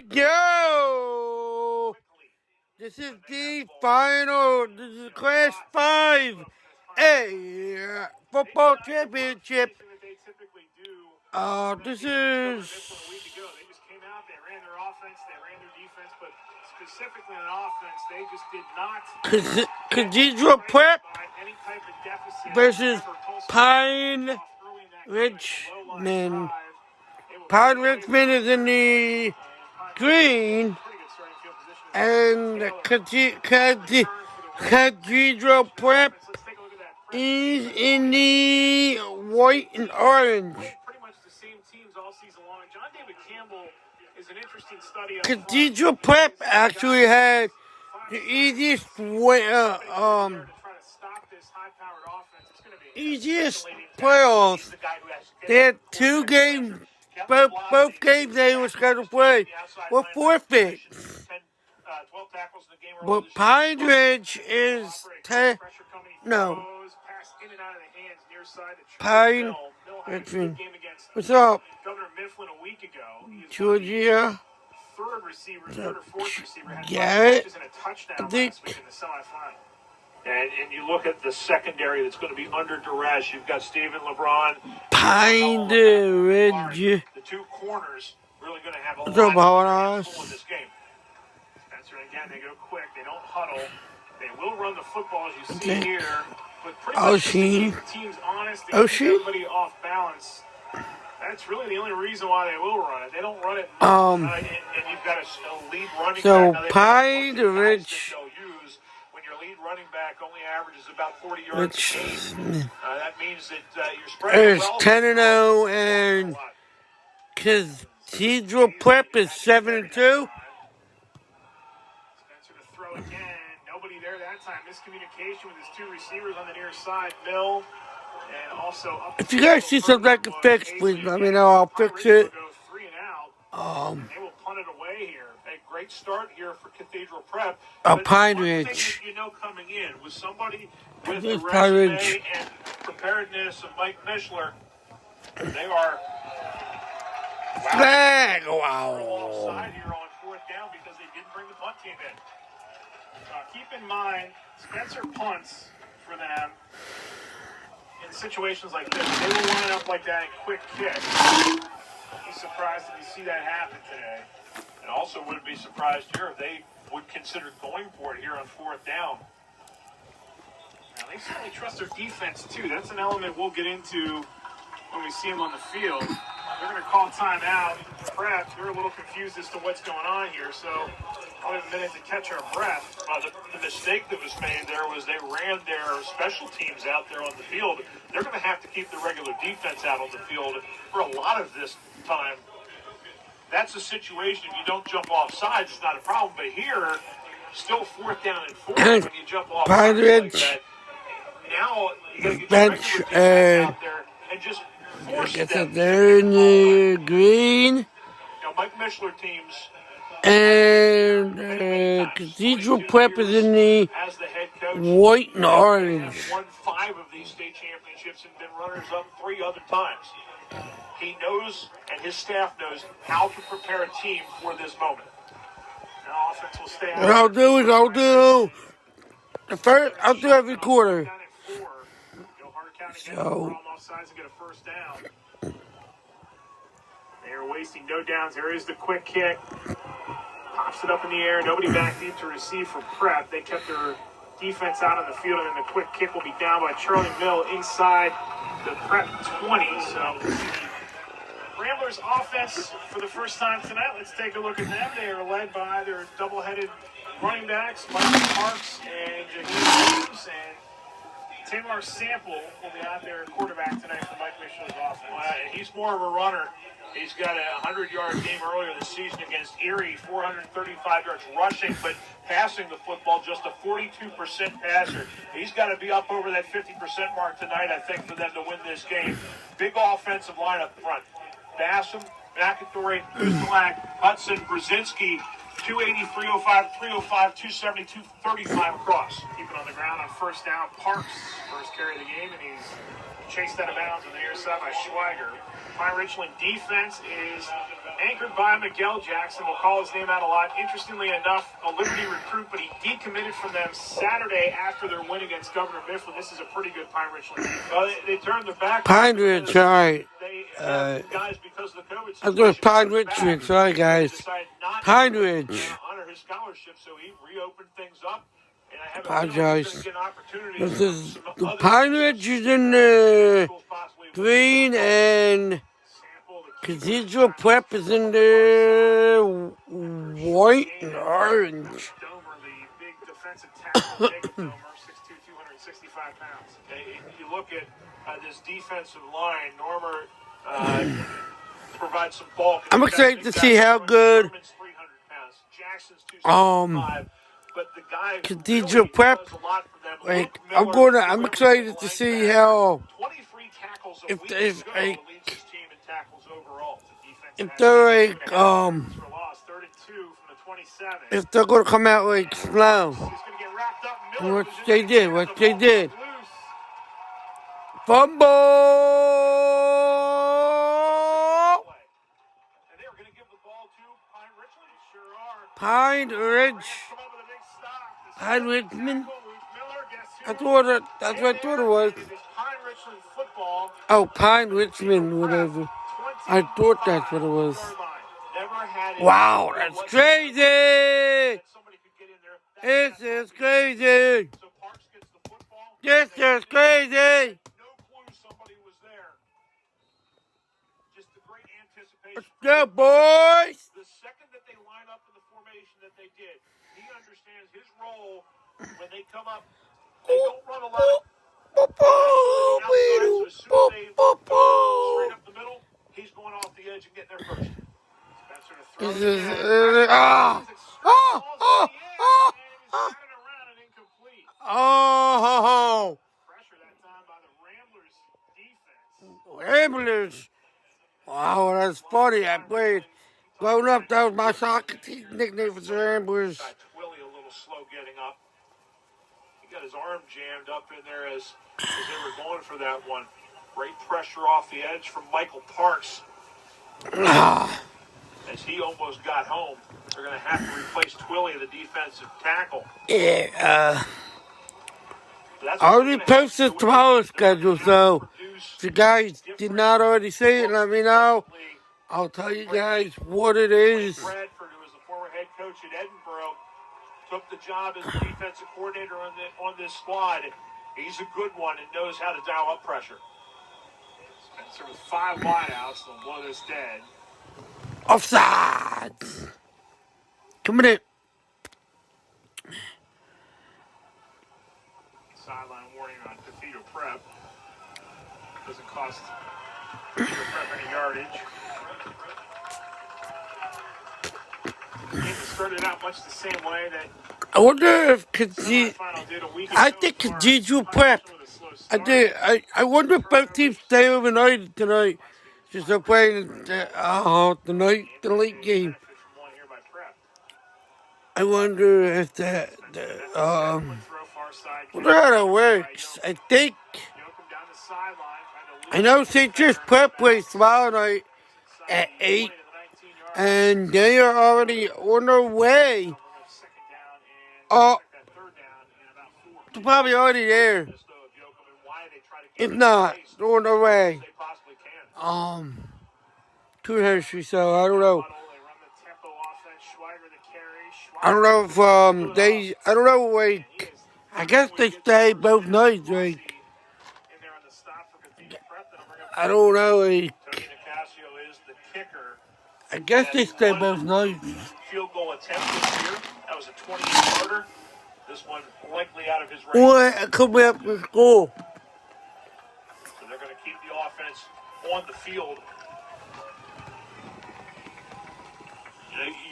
go. This is the final. This is Class 5A football championship. This is Cathedral Prep versus Pine Richland. Pine Richland is in the green, and the Cathedral Prep is in the white and orange. Cathedral Prep actually had the easiest playoffs. They had 2 games. Both games they were scheduled to play were forfeit. But Pine Ridge is Pine Richland. What's up? Georgia. Garrett. I think. And you look at the secondary that's going to be under duress. You've got Steven LeBron. Pine Ridge. The 2 corners really going to have a lot of in this game. Spencer, again, they go quick. They don't huddle. They will run the football, as you see here. But pretty much to keep the teams honest and keep everybody off balance. That's really the only reason why they will run it. They don't run it much. And you've got a lead running back. So Pine Ridge. Lead running back only averages about 40 yards a game. That means that you're spreading well. There's 10-0 and Cathedral Prep is 7-2. Spencer to throw again. Nobody there that time. Miscommunication with his 2 receivers on the near side. Mill and also up. If you guys see something I can fix, please let me know. I'll fix it. They will punt it away here. A great start here for Cathedral Prep. Pine Ridge. You know, coming in with somebody with the resume and preparedness of Mike Mishler, they are flag. Offside here on 4th down because they didn't bring the punt team in. Keep in mind, Spencer punts for them in situations like this. They will line up like that and quick kick. Be surprised if you see that happen today. And also wouldn't be surprised here if they would consider going for it here on 4th down. Now, they certainly trust their defense, too. That's an element we'll get into when we see them on the field. They're going to call timeout. Prep, they're a little confused as to what's going on here, so probably a minute to catch our breath. The mistake that was made there was they ran their special teams out there on the field. They're going to have to keep the regular defense out on the field for a lot of this time. That's a situation. If you don't jump off sides, it's not a problem. But here, still 4th down and 4 when you jump off sides like that. Now, you got to get your regular defense out there and just force them. They're in the green. Now, Mike Mishler teams. And Cathedral Prep is in the white and orange. Won 5 of these state championships and been runners-up 3 other times. He knows, and his staff knows, how to prepare a team for this moment. Now offense will stay out. What I'll do every quarter. So they are wasting no downs. There is the quick kick. Pops it up in the air. Nobody back deep to receive for Prep. They kept their defense out on the field, and then the quick kick will be down by Charlie Mill inside the Prep 20. So Ramblers offense for the first time tonight. Let's take a look at them. They are led by their double-headed running backs, Michael Parks and Jaheim Williams, and Tamar Sample will be out there quarterback tonight for Mike Mishler's offense. He's more of a runner. He's got a 100-yard game earlier this season against Erie, 435 yards rushing, but passing the football, just a 42% passer. He's got to be up over that 50% mark tonight, I think, for them to win this game. Big offensive line up front. Bassam, McAdory, Uzalak, Hudson, Brzezinski, 280, 305, 305, 270, 235 across. Keep it on the ground on 1st down. Parks, first carry of the game, and he's chased out of bounds on the near side by Schweiger. Pine Richland defense is Anchored by Miguel Jackson. We'll call his name out a lot. Interestingly enough, a Liberty recruit, but he decommitted from them Saturday after their win against Governor Mifflin. This is a pretty good Pine Richland team. They turned their back. Pine Ridge, sorry. Guys, because of the COVID I thought Pine situation, Richland, sorry guys. Pine Ridge. honor his scholarship, so he reopened things up. And I have Apologize. an opportunity This is the Pine Ridge is in the green and Cathedral Prep is in the white and orange. Domer, the big defensive tackle, Jacob Domer, 6'2", 265 pounds. You look at this defensive line, Normer provides some bulk. I'm excited to see how good but the guy Cathedral really Prep. does a lot for them. Like Miller, I'm excited to see how 23 tackles a if week there's ago like leads his team in tackles overall. if they're like if they're gonna come out like slow. And what they did. Fumble! Pine Ridge. Pine Richland. That's what I thought it was. Oh, Pine Richland, whatever. I thought that's what it was. Wow, that's crazy! This is crazy! This is crazy! Let's go, boys! The second that they line up in the formation that they did, he understands his role when they come up. They don't run a lot of outside, so as soon as they go straight up the middle, he's going off the edge and getting there first. Spencer to throw it again. Oh! Pressure that time by the Ramblers defense. Ramblers! Wow, that's funny. I played. Growing up, that was my soccer team nickname for the Ramblers. Twilly a little slow getting up. He got his arm jammed up in there as they were going for that one. Great pressure off the edge from Michael Parks. As he almost got home, they're going to have to replace Twilly, the defensive tackle. Yeah, I already posted tomorrow's schedule, so if you guys did not already see it, let me know. I'll tell you guys what it is. Bradford, who was the former head coach at Edinburgh, took the job as the defensive coordinator on this squad. He's a good one and knows how to dial up pressure. Spencer with 5 wideouts, they'll blow this dead. Offsides! Coming in. Sideline warning on Cathedral Prep. Doesn't cost Cathedral Prep any yardage. The game started out much the same way that I wonder if I think Cathedral Prep. I wonder if both teams stay overnight tonight. Since they're playing the late game. I wonder if wonder how that works. I know St. Joe's Prep plays tomorrow night at 8, and they are already on their way. They're probably already there. If not, they're on their way. To Hershey, so I don't know. I don't know if I don't know, like, I guess they stay both nights, like, I don't know, like, I guess they stay both nights. Field goal attempt this year, that was a 20-yarder. This one likely out of his range. What? Coming up to school. So they're going to keep the offense on the field.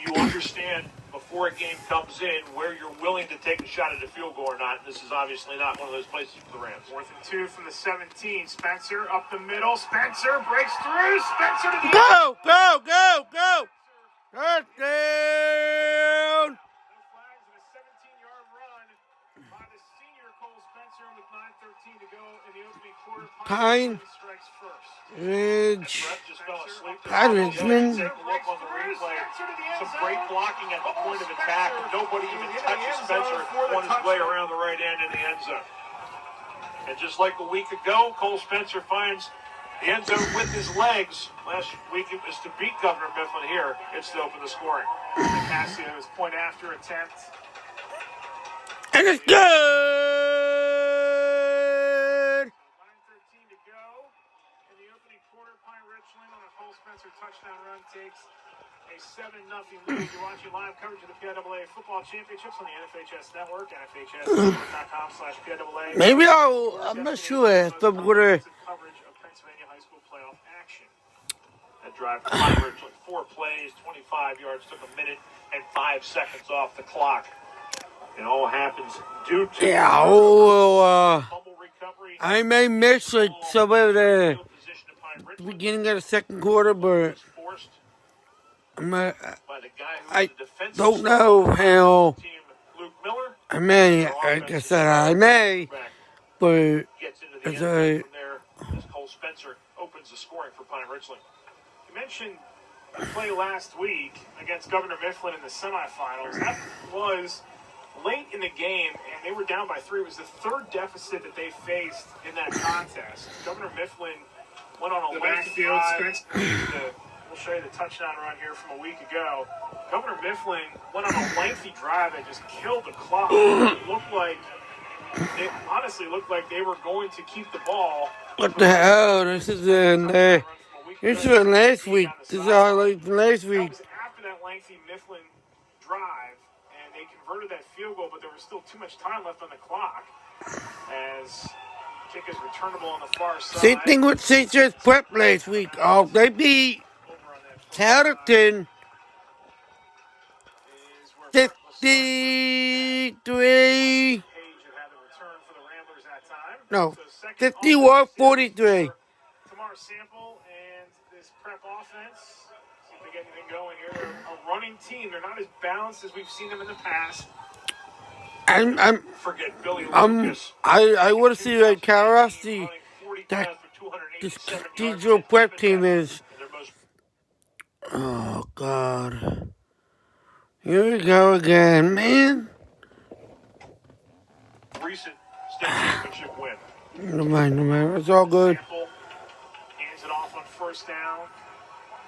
You understand before a game comes in where you're willing to take a shot at a field goal or not. This is obviously not one of those places for the Rams. 4th and 2 from the 17. Spencer up the middle. Spencer breaks through. Spencer to the Go! Touchdown! No flags and a 17-yard run by the senior Cole Spencer. with 9:13 to go in the opening quarter. Pine Strikes first. Ridge. Brett just fell asleep. Pine Richland. Take a look on the replay. Some great blocking at the point of attack. Nobody even touches Spencer on his way around the right end in the end zone. And just like a week ago, Cole Spencer finds the end zone with his legs. Last week it was to beat Governor Mifflin. Here, it's to open the scoring. Cassio's point after attempt. And it's good! 9:13 to go in the opening quarter. Pine Richland on a Cole Spencer touchdown run takes a 7-0 lead. You're watching live coverage of the PIAA Football Championships on the NFHS Network, NFHS.com/PIAA. Maybe I'm not sure if I'm gonna. Coverage of Pennsylvania high school playoff action. That drive for Pine Richland, 4 plays, 25 yards, took a minute and 5 seconds off the clock. It all happens due to fumble recovery. I may miss like some of the beginning of the second quarter, but I don't know how. I may, like I said, I may, but as Cole Spencer opens the scoring for Pine Richland. You mentioned the play last week against Governor Mifflin in the semifinals. That was late in the game, and they were down by 3. It was the 3rd deficit that they faced in that contest. Governor Mifflin went on a lengthy drive. We'll show you the touchdown run here from a week ago. Governor Mifflin went on a lengthy drive that just killed the clock. It honestly looked like they were going to keep the ball. What the hell? This is last week. This is highlight from last week. That was after that lengthy Mifflin drive, and they converted that field goal, but there was still too much time left on the clock as kick is returnable on the far side. Same thing with St. Joe's Prep last week. Oh, they beat Tarleton 53. No, 51-43. Tamar Sample and this prep offense, see if they get anything going here. They're a running team. They're not as balanced as we've seen them in the past. Forget Billy Lucas. I want to see like how rusty that this cathedral prep team is. Oh God. Here we go again, man. Recent state championship win. No mind. It's all good. Hands it off on first down.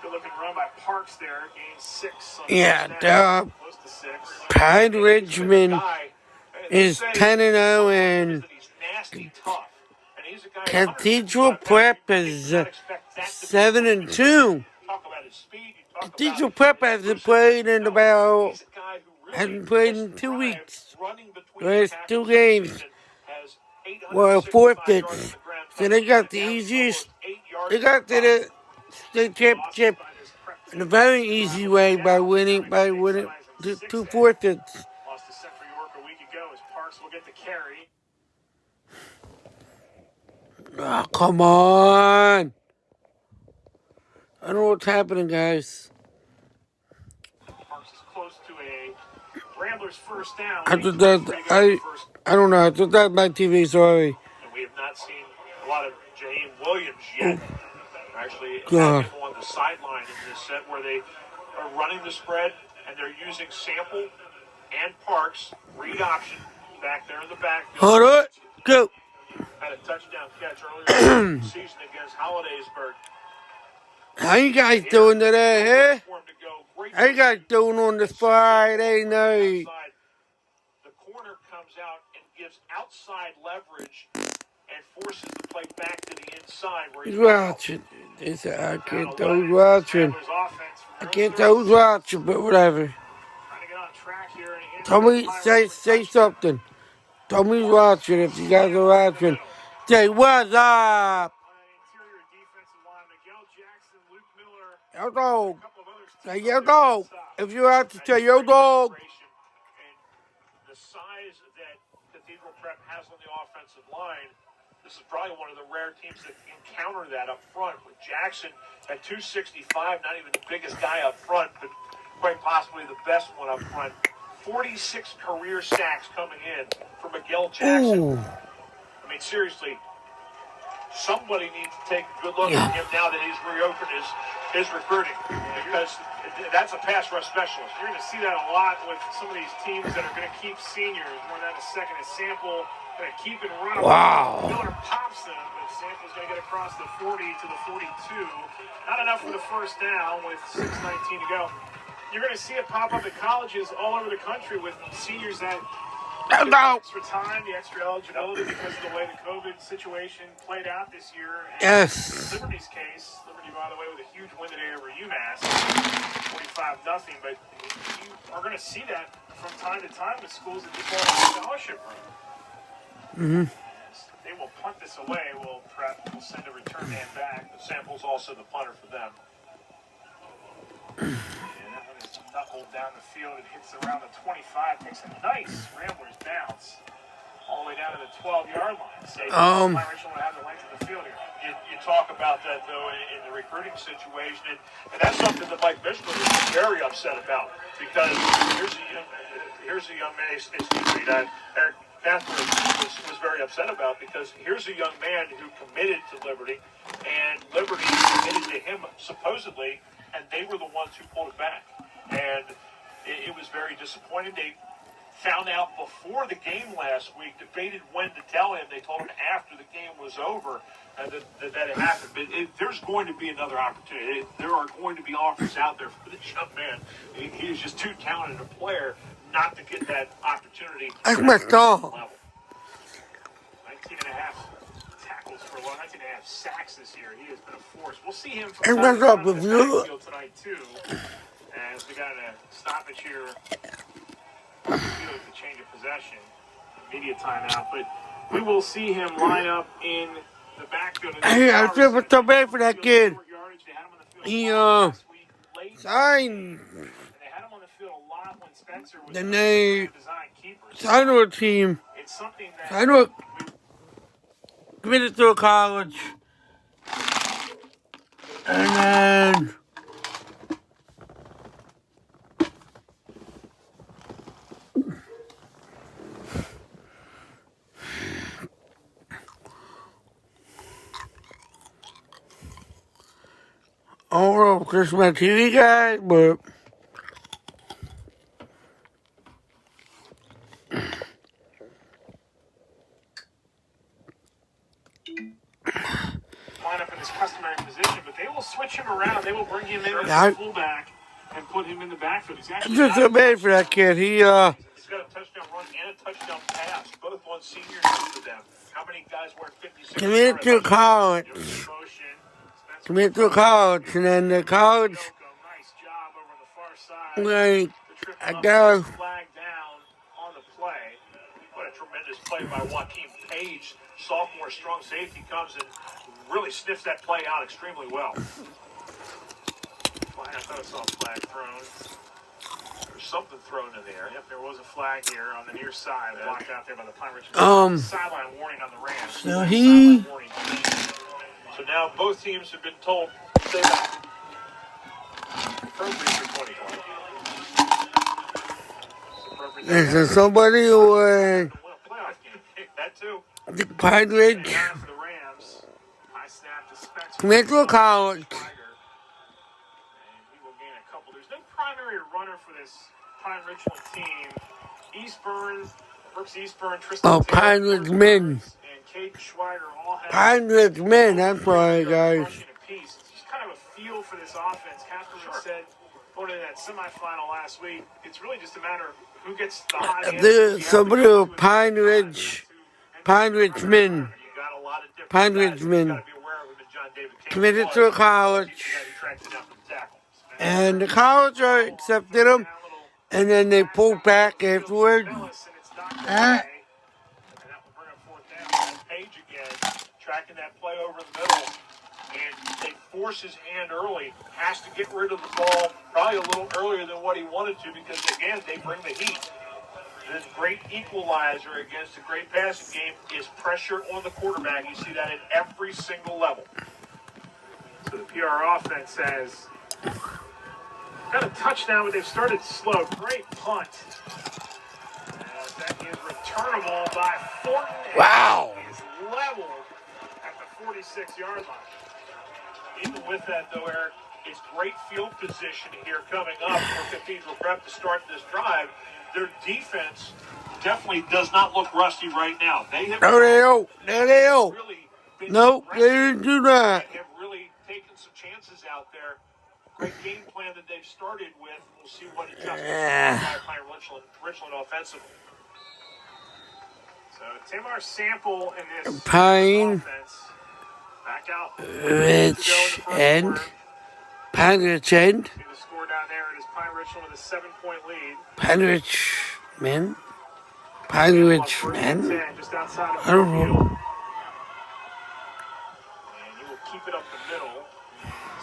Good looking run by Parks there. Gains 6 on close to 6. Pine Richland is 10-0 and Cathedral Prep is 7-2. Cathedral Prep hasn't played in 2 weeks. There's 2 games. Well, forfeits. So they got the easiest. They got to the state championship in a very easy way by winning 2 forfeits. Lost to Central York a week ago as Parks will get the carry. Oh, come on. I don't know what's happening, guys. Parks is close to a Ramblers first down. I don't know. I thought that my TV, sorry. And we have not seen a lot of Jaheim Williams yet. Actually, God. have him on the sideline in this set where they are running the spread and they're using Sample and Parks, read option, back there in the backfield. Hold on. Go. Had a touchdown catch earlier in the season against Hollidaysburg. How you guys doing today, huh? How you guys doing on this Friday night? The corner comes out and gives outside leverage and forces the play back to the inside. Where He's watching. I can't tell who's watching. I can't tell who's watching, but whatever. Tell me, say something. Tell me who's watching if you guys are watching. Say what's up. Yo dog. Say yo dog. If you're out to say yo dog. The size that Cathedral Prep has on the offensive line, this is probably one of the rare teams that encounter that up front with Jackson at 265, not even the biggest guy up front, but quite possibly the best one up front. 46 career sacks coming in for Miguel Jackson. Ooh. mean, seriously, somebody needs to take a good look at him now that he's reopened his recruiting, because that's a pass rush specialist. You're going to see that a lot with some of these teams that are going to keep seniors. More than a second, a Sample going to keep and run. Wow. Miller pops them, but Sample's going to get across the 40 to the 42. Not enough for the first down with 6:19 to go. You're going to see it pop up at colleges all over the country with seniors that the extra time, the extra eligibility because of the way the COVID situation played out this year. And Yes. in Liberty's case, Liberty, by the way, with a huge win today over UMass, 45-0. But you are going to see that from time to time with schools that just want a scholarship room. They will punt this away. We'll send a return man back. The Sample's also the punter for them. And that one is knuckled down the field. It hits around the 25. Takes a nice Ramblers bounce all the way down to the 12-yard line. Pine Richland would have the length of the field here. You talk about that, though, in the recruiting situation. And that's something that Mike Mishler is very upset about. Because here's a young man, that Eric Cathedral was very upset about, because here's a young man who committed to Liberty, and Liberty committed to him, supposedly, and they were the ones who pulled it back. And it was very disappointing. They found out before the game last week, debated when to tell him. They told him after the game was over that it happened. But there's going to be another opportunity. There are going to be offers out there for this young man. He is just too talented a player not to get that opportunity. That's my dog. 19 and a half tackles for 19 and a half sacks this year. He has been a force. We'll see him from And what's up the with you? backfield tonight, too. As we got a stoppage here. To change of possession, immediate timeout, but we will see him line up in the backfield. Hey, I feel so bad for that kid. He signed. Then they signed to a team. Signed to a, committed to a college, and then I don't know if this is my TV guy, but line up in his customary position, but they will switch him around. They will bring him in as a fullback and put him in the backfield. I feel so bad for that kid. He's got a touchdown run and a touchdown pass, both on senior years for them. How many guys wear 56? Committed to college. Committed to college, and then the college, like, I go. Flag down on the play. What a tremendous play by Joaquin Page. Sophomore strong safety comes and really sniffs that play out extremely well. I thought I saw a flag thrown. There's something thrown in there. Yep, there was a flag here on the near side, blocked out there by the Pine Richland. Sideline warning on the Rams. So now both teams have been told stay back. Appropriate for 2020. Is there somebody who that too. the Pine Ridge committed to a college? There's no primary runner for this Pine Richland team. Brooks Eastburn, Tristan Pine Ridge men. and Caden Schweiger all have Pine Ridge men, that's right, guys. It's just kind of a feel for this offense. Catherine said, going into that semifinal last week, it's really just a matter of who gets the hot hand. There's somebody with Pine Ridge men. Pine Ridge men. Committed to a college. And the college accepted them. And then they pulled back afterwards. Page again, tracking that play over the middle, and they force his hand early. Has to get rid of the ball probably a little earlier than what he wanted to, because again they bring the heat. This great equalizer against a great passing game is pressure on the quarterback. You see that at every single level. So the PR offense has got a touchdown, but they've started slow. Great punt. That is returnable by Thornton. Wow. His level at the 46-yard line. Even with that, though, Eric, it's great field position here coming up for Cathedral Prep to start this drive. Their defense definitely does not look rusty right now. They have Really been nope, they didn't do that. and have really taken some chances out there. Great game plan that they've started with. We'll see what adjustments by Pine Richland offensively. So Tamar Sample in this Pine offense. Back out. Richland. Pine Richland. See the score down there. It is Pine Richland with a 7-point lead. Pine Richland. Pine Richland. Just outside of I don't know. And he will keep it up the middle.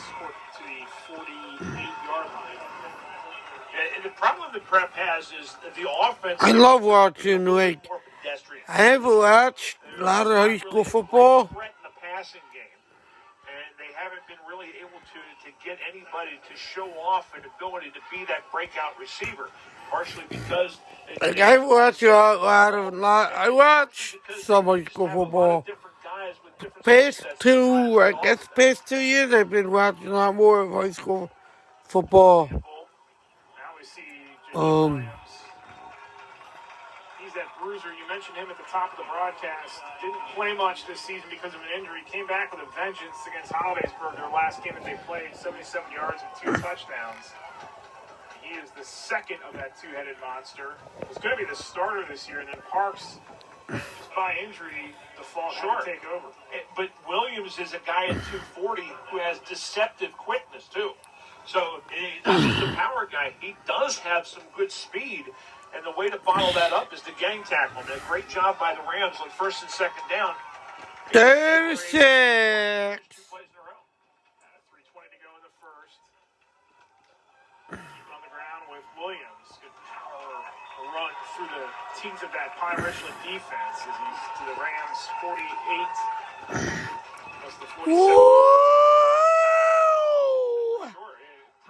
Score to the 48-yard line. And the problem that Prep has is that the offense. I love watching, like, I haven't watched a lot of high school football. Threat in the passing game. And they haven't been really able to get anybody to show off an ability to be that breakout receiver. Partially because like I watch a lot of I watch some high school football. Past 2 years I've been watching a lot more of high school football. Now we see Williams. He's that bruiser. You mentioned him at the top of the broadcast. Didn't play much this season because of an injury. Came back with a vengeance against Hollidaysburg, their last game that they played. 77 yards and 2 touchdowns. He is the second of that two-headed monster. It was going to be the starter this year, and then Parks, just by injury, default had to take over. But Williams is a guy at 240 who has deceptive quickness, too. So he's not just a power guy. He does have some good speed, and the way to bottle that up is to gang tackle him. A great job by the Rams on first and second down. 36. 2 plays in a row. 3:20 to go in the first. On the ground with Williams. Good power run through the teeth of that Pine Richland defense as he's to the Rams 48. Plus the 47.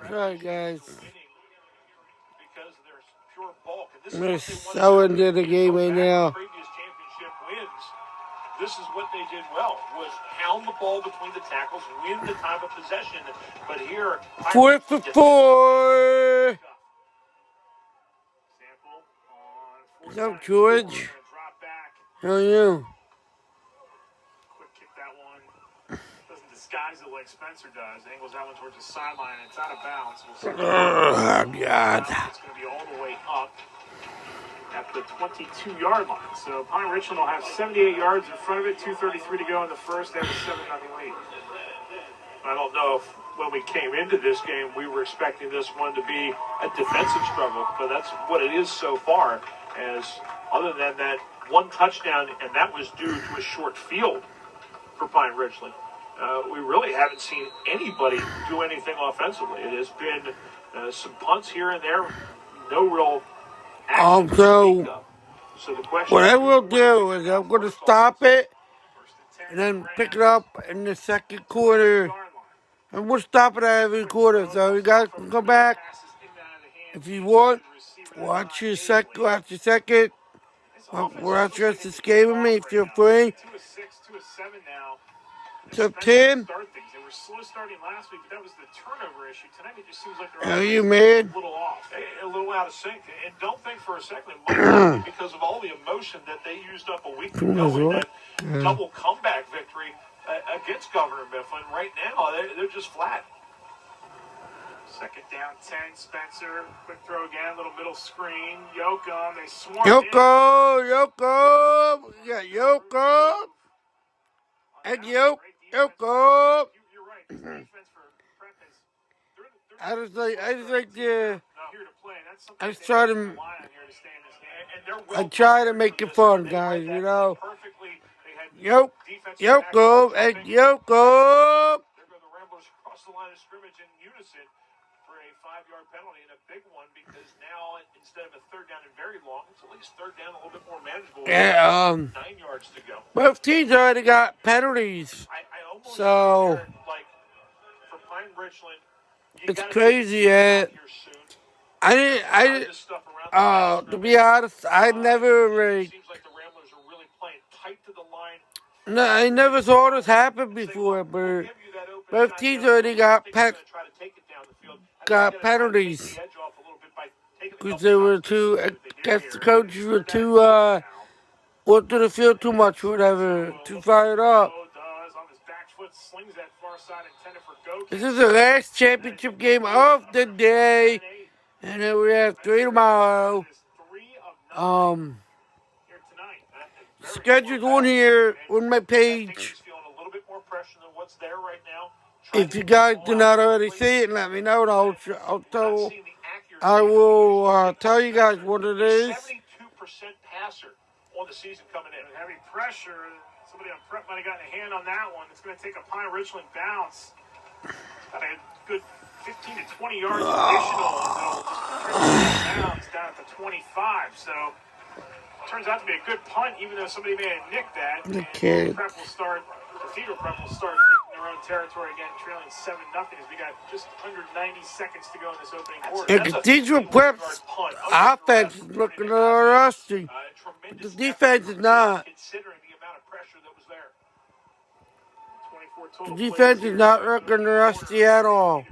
Sorry, guys. Because of their pure bulk. And this I'm is so into the game right now. Previous championship wins. This is what they did well, was pound the ball between the tackles, win the time of possession. But here, 4 for 4. What's up, George? How are you? Quick kick that one. Doesn't disguise it like Spencer does. Angles that one towards the sideline. It's out of bounds. We'll see. Oh, God. It's going to be all the way up at the 22-yard line. So Pine Richland will have 78 yards in front of it, 2:33 to go in the first. They have a 7-0 lead. I don't know if when we came into this game we were expecting this one to be a defensive struggle, but that's what it is so far. As other than that one touchdown, and that was due to a short field for Pine Richland. We really haven't seen anybody do anything offensively. It has been some punts here and there, no real action. So the question, what I will do is I'm going to stop it and then pick it up in the second quarter. And we'll stop it at every quarter, so you guys can come back if you want. Watch your second. Watch the rest of this game with me if you're free. What's up, Tim? They were slow starting last week, but that was the turnover issue. Tonight it just seems like they're How are you, man? a little off, a little out of sync. And don't think for a second it might be because of all the emotion that they used up a week ago in that double comeback victory against Governor Mifflin. Right now, they're just flat. Second down, 10, Spencer. Quick throw again, little middle screen. Yoakum, they swarm Yoakum! We got Yoakum! And Yoakum! You're right. This defense for Prep is... I just like the... here to play. That's something I was trying to... rely on here to stay in this game. And they're I try to make it fun, guys, you know. perfectly. They had Yoakum! And Yoakum! There go the Ramblers across the line of scrimmage in unison for a 5-yard penalty, and a big one because now instead of a third down and very long, it's at least third down a little bit more manageable. Yeah, 9 yards to go. both teams already got penalties. I almost So, like for Pine Richland, it's crazy. To be honest, I never really... Seems like the Ramblers are really playing tight to the line, No, I never saw this happen before, but both teams already got penalties because they were too. I guess the coaches were too went to the field too much, whatever, too fired up. This is the last championship game of the day, and then we have 3 tomorrow. Scheduled on here on my page. If you guys do not already see it, let me know, and I will tell you guys what it is. 72% passer on the season coming in. Heavy pressure. Somebody on prep might have gotten a hand on that one. It's going to take a Pine Richland bounce. Got a good 15 to 20 yards additional. Bounce down at the 25. So turns out to be a good punt, even though somebody may have nicked that. Okay. Cathedral Prep will start in their own territory again, trailing 7-0 as we got just under 90 seconds to go in this opening quarter. And Cathedral Prep's offense is looking a little rusty. But the defense is not. Considering the amount of pressure that was there. The defense is not looking rusty at all.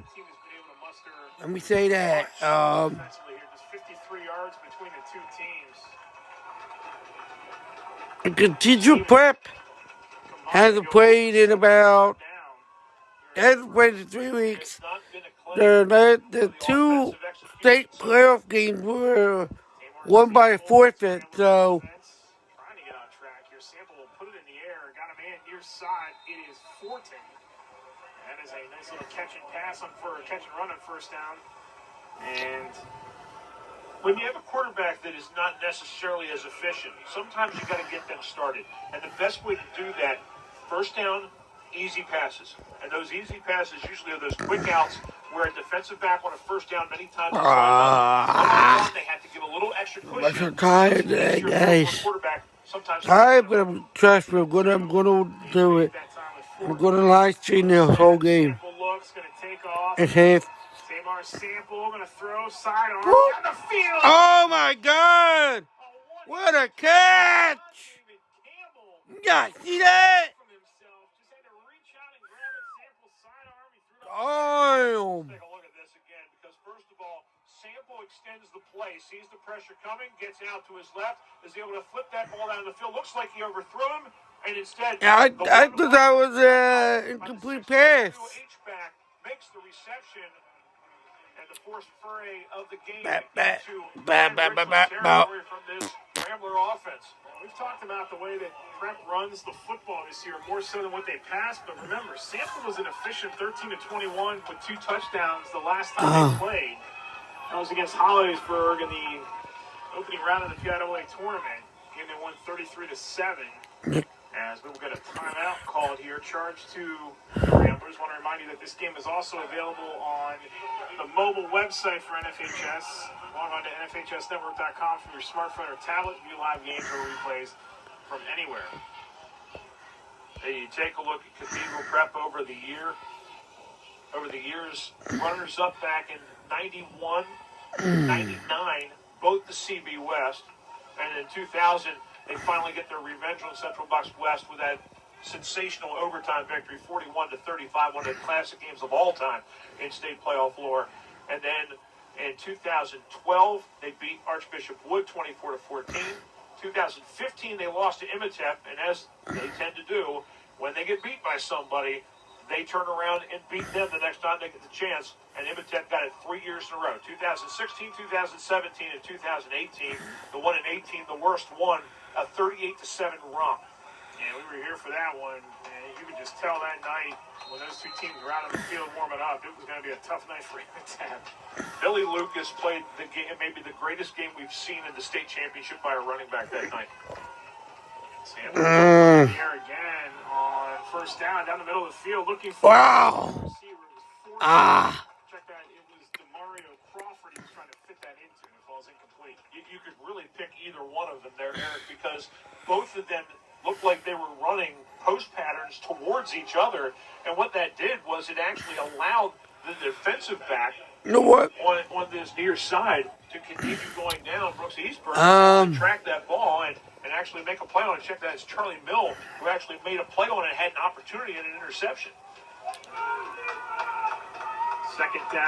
Let me say that. Just 53 yards between the two teams. And Cathedral Prep hasn't played in 3 weeks. The 2 state playoff games were won by a forfeit, so. Trying to get on track here. Sample will put it in the air. Got a man near side. It is Fortin. That is a nice little catch and run on first down. And when you have a quarterback that is not necessarily as efficient, sometimes you got to get them started. And the best way to do that, first down, easy passes. And those easy passes usually are those quick outs where a defensive back on a first down many times they had to give a little extra cushion. I'm so tired today, guys. Tired, but trust me, I'm gonna do it. I'm gonna live stream the whole game. It's half. Sample gonna throw sidearm down the field. Oh my God! What a catch! Yeah, see that? Oh! Take a look at this again because first of all, Sample extends the play, sees the pressure coming, gets out to his left, is able to flip that ball down the field. Looks like he overthrew him, and instead, I thought that was an incomplete pass. H-back makes the reception, and the forced foray of the game from this Rambler offense. We've talked about the way that Prep runs the football this year more so than what they pass, but remember, Sample was an efficient 13 to 21 with 2 touchdowns the last time they played. That was against Hollidaysburg in the opening round of the PIAA tournament. Game they won 33 to 7. As we will get a timeout called here, charged to the Ramblers. Want to remind you that this game is also available on the mobile website for NFHS. Log on to NFHSnetwork.com from your smartphone or tablet. View live games or replays from anywhere. Hey, you take a look at Cathedral Prep over the years, runners up back in 91, 99, both the CB West, and in 2000. They finally get their revenge on Central Bucks West with that sensational overtime victory, 41-35, one of the classic games of all time in state playoff lore. And then in 2012, they beat Archbishop Wood 24-14. 2015, they lost to Imatep, and as they tend to do, when they get beat by somebody, they turn around and beat them the next time they get the chance. And Imatep got it 3 years in a row, 2016, 2017, and 2018. The one in 18, the worst one, a 38-7 romp. And we were here for that one, and you could just tell that night when those two teams were out on the field warming up, it was going to be a tough night for Imatep. Billy Lucas played the game, maybe the greatest game we've seen in the state championship by a running back that night. Sample here again on first down the middle of the field, looking for receiver. Check that. It was DeMario Crawford. He was trying to fit that into. It falls incomplete. You could really pick either one of them there, Eric, because both of them looked like they were running post patterns towards each other, and what that did was it actually allowed the defensive back on this near side to continue going down Brooks Eastburn to track that ball, and actually make a play on it. Check that. It's Charlie Mill who actually made a play on it, had an opportunity and an interception. Second down.